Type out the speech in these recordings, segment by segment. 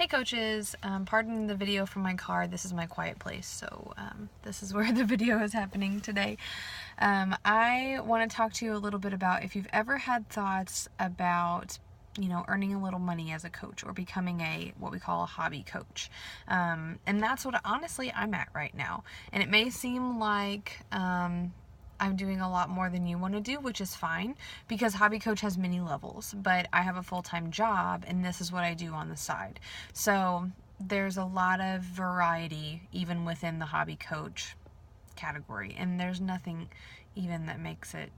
Hey coaches, pardon the video from my car. This is my quiet place, so this is where the video is happening today. I want to talk to you a little bit about if you've ever had thoughts about earning a little money as a coach or becoming what we call a hobby coach. And that's what honestly I'm at right now. And it may seem like I'm doing a lot more than you want to do, which is fine because hobby coach has many levels, but I have a full-time job and this is what I do on the side. So there's a lot of variety even within the hobby coach category, and there's nothing even that makes it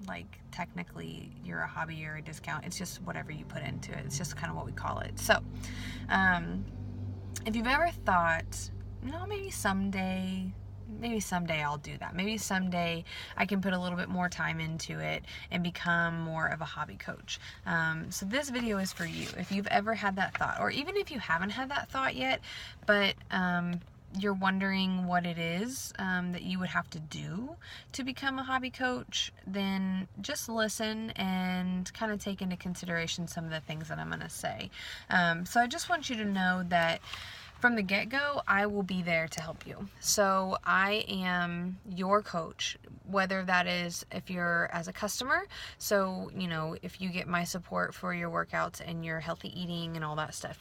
like technically you're a hobby or a discount. It's just whatever you put into it. It's just kind of what we call it. So if you've ever thought, maybe someday I'll do that. Maybe someday I can put a little bit more time into it and become more of a hobby coach. So this video is for you. If you've ever had that thought, or even if you haven't had that thought yet, but you're wondering what it is that you would have to do to become a hobby coach, then just listen and kind of take into consideration some of the things that I'm going to say. So I just want you to know that from the get-go, I will be there to help you. So I am your coach, whether that is if you're as a customer, so if you get my support for your workouts and your healthy eating and all that stuff,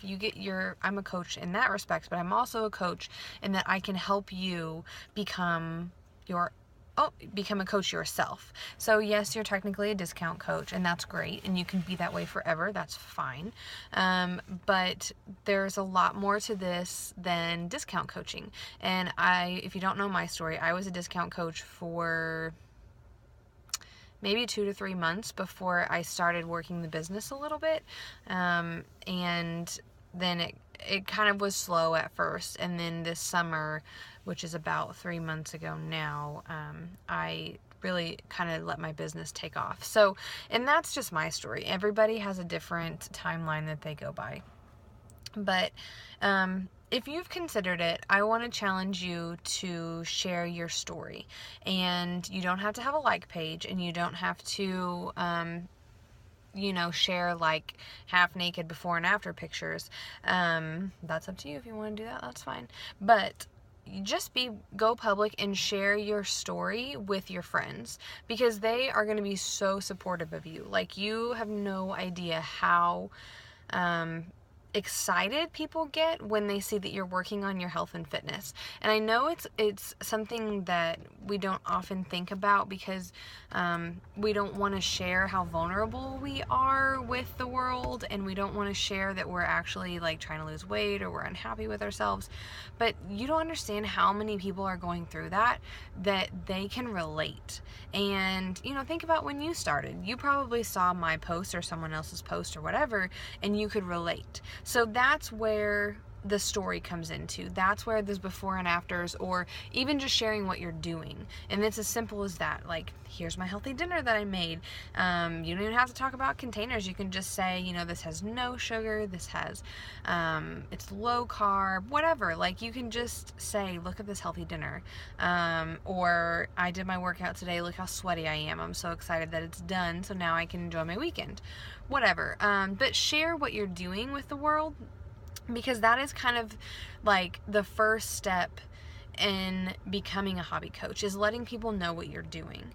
I'm a coach in that respect, but I'm also a coach in that I can help you become a coach yourself. So yes, you're technically a discount coach, and that's great, and you can be that way forever. That's fine. But there's a lot more to this than discount coaching. And if you don't know my story, I was a discount coach for maybe 2 to 3 months before I started working the business a little bit. And then it kind of was slow at first, and then this summer, which is about 3 months ago now, I really kind of let my business take off. So, and that's just my story. Everybody has a different timeline that they go by. But if you've considered it, I want to challenge you to share your story. And you don't have to have a like page, and you don't have to share like half naked before and after pictures. That's up to you. If you want to do that, that's fine. But just go public and share your story with your friends, because they are going to be so supportive of you. Like, you have no idea how excited people get when they see that you're working on your health and fitness. And I know it's something that we don't often think about because we don't want to share how vulnerable we are with the world, and we don't want to share that we're actually like trying to lose weight or we're unhappy with ourselves. But you don't understand how many people are going through that they can relate. And think about when you started. You probably saw my post or someone else's post or whatever, and you could relate. So that's where the story comes into. That's where there's before and afters, or even just sharing what you're doing. And it's as simple as that. Like, here's my healthy dinner that I made. You don't even have to talk about containers. You can just say, this has no sugar, this has, it's low carb, whatever. Like, you can just say, look at this healthy dinner. Or I did my workout today, look how sweaty I am. I'm so excited that it's done, so now I can enjoy my weekend. Whatever. But share what you're doing with the world, because that is kind of like the first step in becoming a hobby coach, is letting people know what you're doing.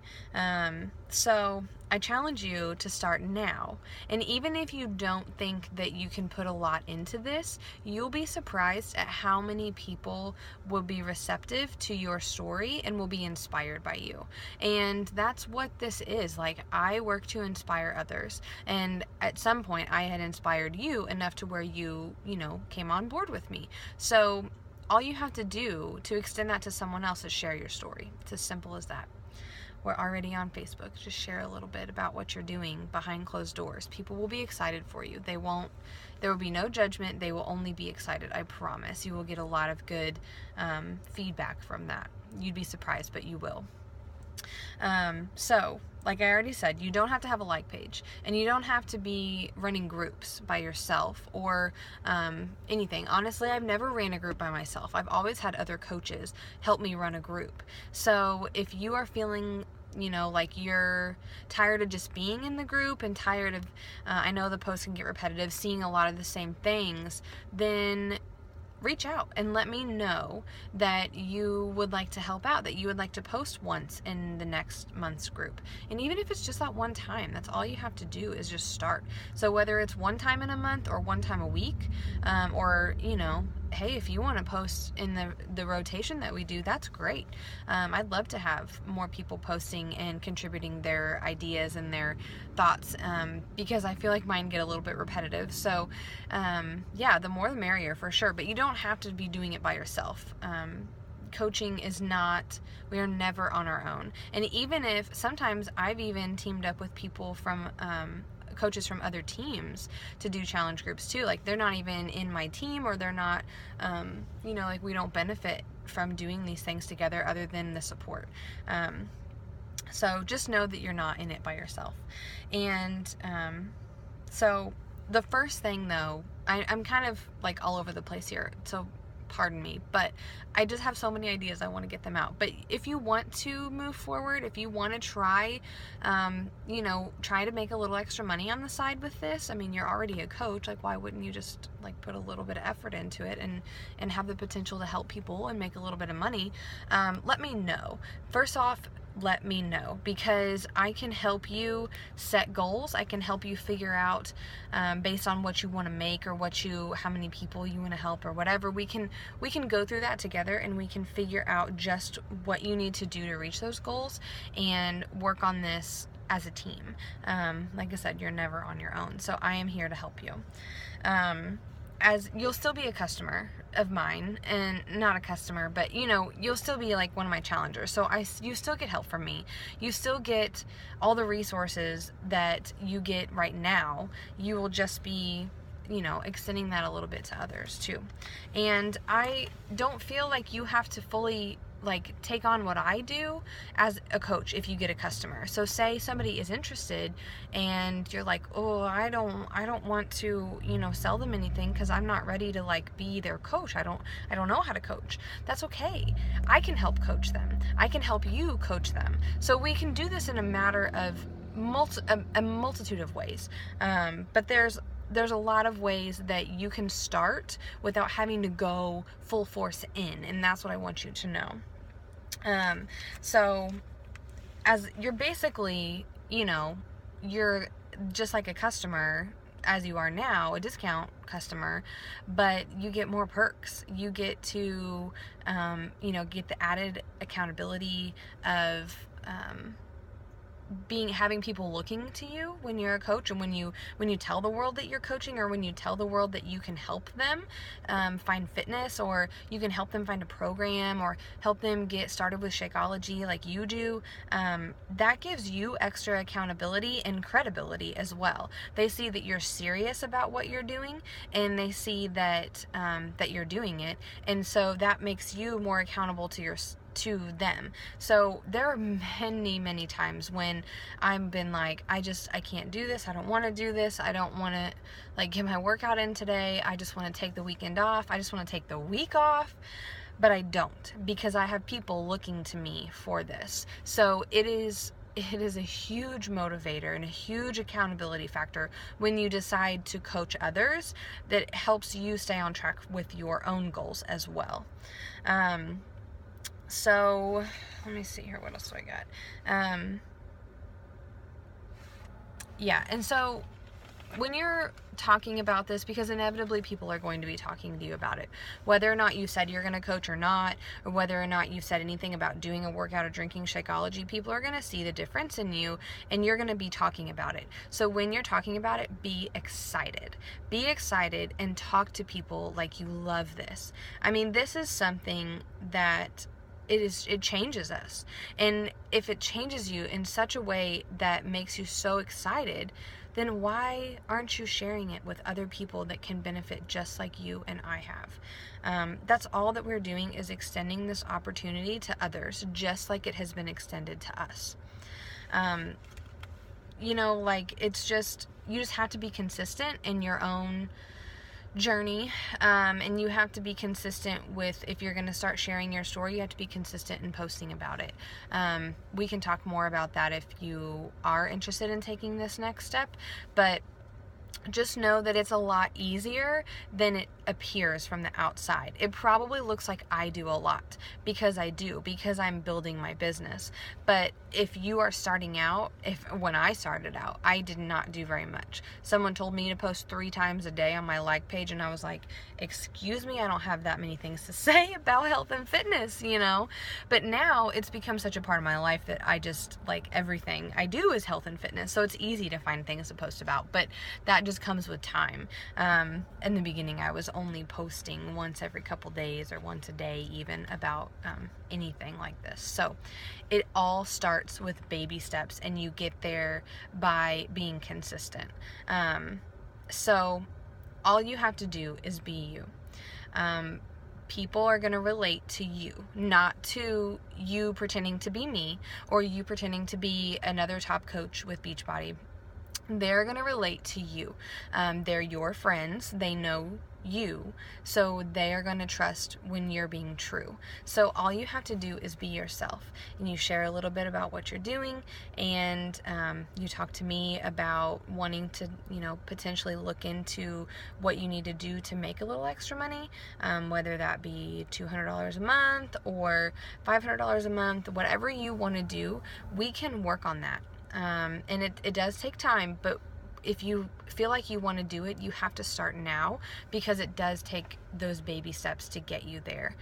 So I challenge you to start now. And even if you don't think that you can put a lot into this, you'll be surprised at how many people will be receptive to your story and will be inspired by you. And that's what this is. Like, I work to inspire others. And at some point I had inspired you enough to where you came on board with me. So all you have to do to extend that to someone else is share your story. It's as simple as that. We're already on Facebook. Just share a little bit about what you're doing behind closed doors. People will be excited for you. There will be no judgment. They will only be excited. I promise. You will get a lot of good feedback from that. You'd be surprised, but you will. So, like I already said, you don't have to have a like page, and you don't have to be running groups by yourself or anything. Honestly, I've never ran a group by myself. I've always had other coaches help me run a group. So if you are feeling like you're tired of just being in the group and tired of, I know the posts can get repetitive, seeing a lot of the same things, then reach out and let me know that you would like to help out, that you would like to post once in the next month's group. And even if it's just that one time, that's all you have to do is just start. So whether it's one time in a month or one time a week, or, hey, if you want to post in the rotation that we do, that's great. I'd love to have more people posting and contributing their ideas and their thoughts, because I feel like mine get a little bit repetitive. So yeah, the more the merrier for sure, but you don't have to be doing it by yourself. Coaching is not, we are never on our own. And even if sometimes I've even teamed up with people from coaches from other teams to do challenge groups too. Like they're not even in my team, or they're not, like we don't benefit from doing these things together other than the support. So just know that you're not in it by yourself. And so the first thing though, I'm kind of like all over the place here, so pardon me, but I just have so many ideas, I want to get them out. But if you want to move forward, if you want to try, try to make a little extra money on the side with this, I mean, you're already a coach, like why wouldn't you just like put a little bit of effort into it and have the potential to help people and make a little bit of money? Let me know. First off, let me know, because I can help you set goals. I can help you figure out, based on what you want to make, or how many people you want to help, or whatever. We can go through that together, and we can figure out just what you need to do to reach those goals and work on this as a team. Like I said, you're never on your own, so I am here to help you. As you'll still be a customer of mine, and not a customer, but you'll still be like one of my challengers. So you still get help from me. You still get all the resources that you get right now. You will just be, extending that a little bit to others too. And I don't feel like you have to fully take on what I do as a coach if you get a customer. So say somebody is interested and you're like, oh, I don't want to, sell them anything because I'm not ready to be their coach. I don't know how to coach. That's okay. I can help coach them. I can help you coach them. So we can do this in a matter of a multitude of ways. But there's a lot of ways that you can start without having to go full force in, and that's what I want you to know. So as you're basically, you're just like a customer as you are now, a discount customer, but you get more perks. You get to, get the added accountability of, having people looking to you when you're a coach, and when you tell the world that you're coaching, or when you tell the world that you can help them find fitness, or you can help them find a program, or help them get started with Shakeology like you do. That gives you extra accountability and credibility as well. They see that you're serious about what you're doing, and they see that that you're doing it, and so that makes you more accountable to them. So there are many times when I've been like, I can't do this. I don't want to do this. I don't want to get my workout in today. I just want to take the weekend off. I just want to take the week off. But I don't, because I have people looking to me for this. So it is a huge motivator and a huge accountability factor when you decide to coach others, that helps you stay on track with your own goals as well. So let me see here, what else do I got? And so when you're talking about this, because inevitably people are going to be talking to you about it, whether or not you said you're going to coach or not, or whether or not you said anything about doing a workout or drinking Shakeology, people are going to see the difference in you, and you're going to be talking about it. So when you're talking about it, be excited and talk to people like you love this. I mean, this is something that it changes us. And if it changes you in such a way that makes you so excited, then why aren't you sharing it with other people that can benefit just like you and I have? That's all that we're doing, is extending this opportunity to others, just like it has been extended to us. It's just, you just have to be consistent in your own journey, and you have to be consistent with, if you're going to start sharing your story, you have to be consistent in posting about it. We can talk more about that if you are interested in taking this next step, but just know that it's a lot easier than it appears from the outside. It probably looks like I do a lot, because I'm building my business. But if you are starting out, when I started out, I did not do very much. Someone told me to post 3 times a day on my like page, and I was like, excuse me, I don't have that many things to say about health and fitness, But now it's become such a part of my life that I just, like, everything I do is health and fitness. So it's easy to find things to post about, but that just comes with time. In the beginning, I was only posting once every couple days or once a day even about anything like this. So it all starts with baby steps, and you get there by being consistent. So all you have to do is be you. People are going to relate to you, not to you pretending to be me or you pretending to be another top coach with Beachbody. They're going to relate to you. They're your friends. They know you. So they are going to trust when you're being true. So all you have to do is be yourself. And you share a little bit about what you're doing. And you talk to me about wanting to, potentially look into what you need to do to make a little extra money. Whether that be $200 a month or $500 a month, whatever you want to do, we can work on that. And it does take time, but if you feel like you want to do it, you have to start now, because it does take those baby steps to get you there.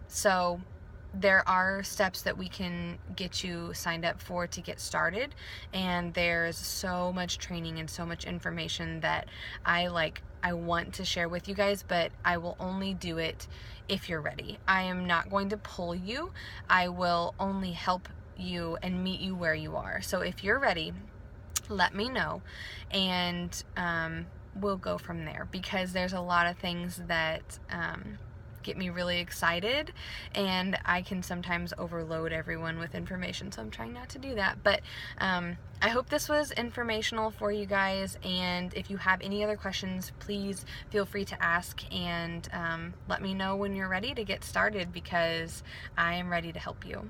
So there are steps that we can get you signed up for to get started, and there's so much training and so much information that I want to share with you guys, but I will only do it if you're ready. I am not going to pull you. I will only help you and meet you where you are. So if you're ready, let me know, and we'll go from there, because there's a lot of things that get me really excited, and I can sometimes overload everyone with information, so I'm trying not to do that. But I hope this was informational for you guys, and if you have any other questions, please feel free to ask, and let me know when you're ready to get started, because I am ready to help you.